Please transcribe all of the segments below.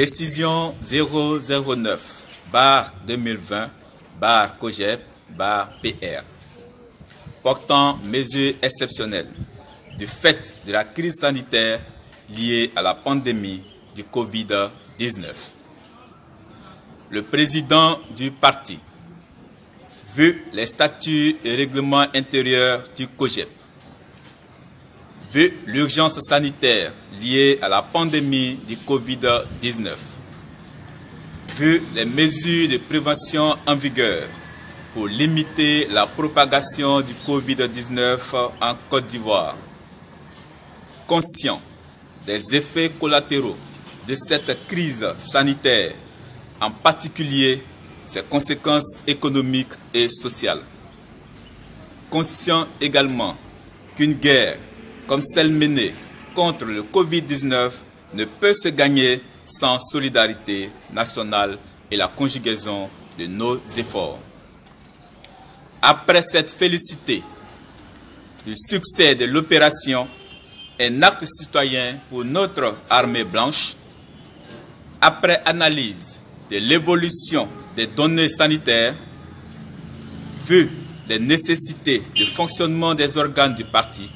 Décision 009/2020/COGEP/PR portant mesures exceptionnelles du fait de la crise sanitaire liée à la pandémie du Covid-19. Le président du parti, vu les statuts et règlements intérieurs du COGEP, vu l'urgence sanitaire liée à la pandémie du Covid-19, vu les mesures de prévention en vigueur pour limiter la propagation du Covid-19 en Côte d'Ivoire, conscient des effets collatéraux de cette crise sanitaire, en particulier ses conséquences économiques et sociales, conscient également qu'une guerre comme celle menée contre le Covid-19 ne peut se gagner sans solidarité nationale et la conjugaison de nos efforts. Après cette félicité du succès de l'opération, un acte citoyen pour notre armée blanche, après analyse de l'évolution des données sanitaires, vu les nécessités de fonctionnement des organes du parti,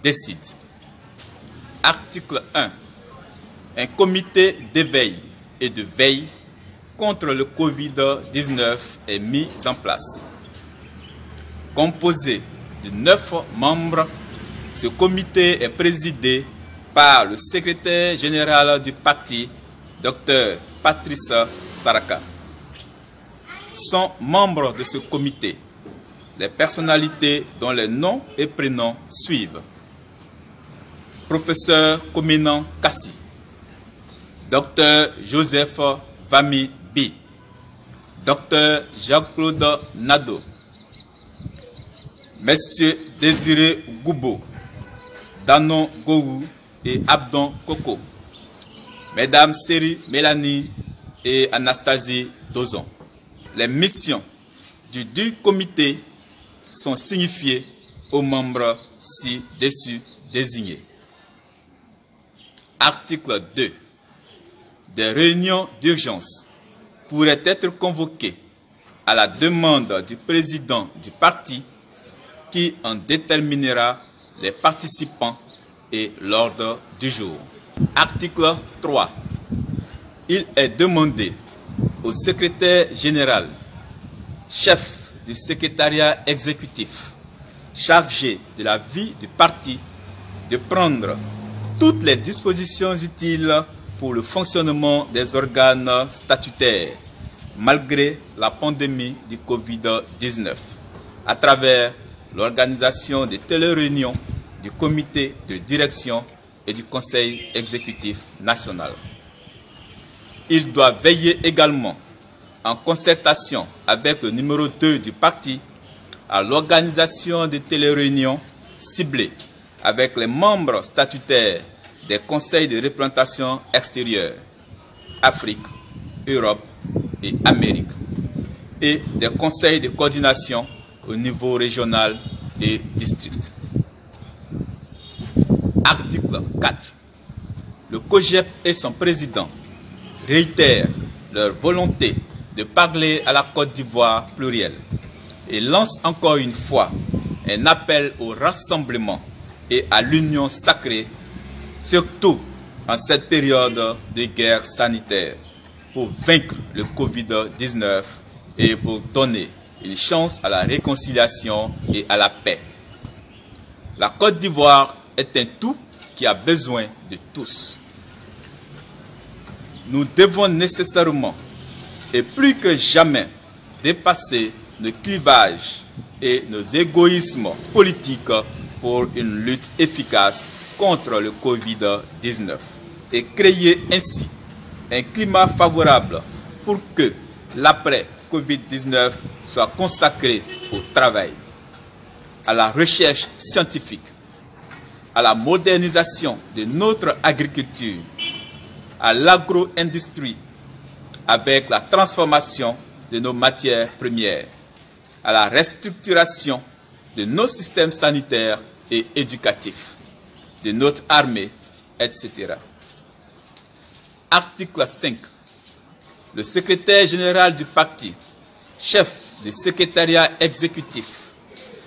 décide. Article 1. Un comité d'éveil et de veille contre le Covid-19 est mis en place. Composé de 9 membres, ce comité est présidé par le secrétaire général du parti, Dr Patrice Saraka. Sont membres de ce comité les personnalités dont les noms et prénoms suivent. Professeur Komenan Kassi, Dr Joseph Vami Bi, Dr Jacques-Claude Nado, Messieurs Désiré Goubo, Danon Gou et Abdon Koko, Mesdames Séri Mélanie et Anastasie Dozon. Les missions du comité sont signifiées aux membres ci-dessus désignés. Article 2. Des réunions d'urgence pourraient être convoquées à la demande du président du parti qui en déterminera les participants et l'ordre du jour. Article 3. Il est demandé au secrétaire général, chef du secrétariat exécutif, chargé de la vie du parti, de prendre toutes les dispositions utiles pour le fonctionnement des organes statutaires, malgré la pandémie du Covid-19, à travers l'organisation de telles réunions du comité de direction et du conseil exécutif national. Il doit veiller également, en concertation avec le numéro 2 du parti, à l'organisation de telles réunions ciblées avec les membres statutaires des conseils de représentation extérieure, Afrique, Europe et Amérique, et des conseils de coordination au niveau régional et district. Article 4. Le COGEP et son président réitèrent leur volonté de parler à la Côte d'Ivoire plurielle et lancent encore une fois un appel au rassemblement et à l'union sacrée, surtout en cette période de guerre sanitaire, pour vaincre le Covid-19 et pour donner une chance à la réconciliation et à la paix. La Côte d'Ivoire est un tout qui a besoin de tous. Nous devons nécessairement et plus que jamais dépasser nos clivages et nos égoïsmes politiques pour une lutte efficace contre le Covid-19 et créer ainsi un climat favorable pour que l'après-Covid-19 soit consacré au travail, à la recherche scientifique, à la modernisation de notre agriculture, à l'agro-industrie, avec la transformation de nos matières premières, à la restructuration de nos systèmes sanitaires et éducatifs, de notre armée, etc. Article 5. Le secrétaire général du parti, chef du secrétariat exécutif,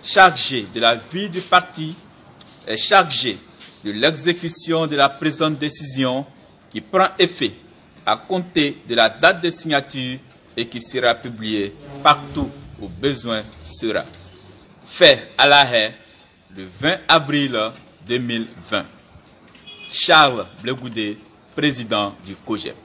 chargé de la vie du parti, est chargé de l'exécution de la présente décision qui prend effet à compter de la date de signature et qui sera publiée partout où besoin sera. Fait à La Haye le 20 avril 2020. Charles Blegoudé, président du COJEP.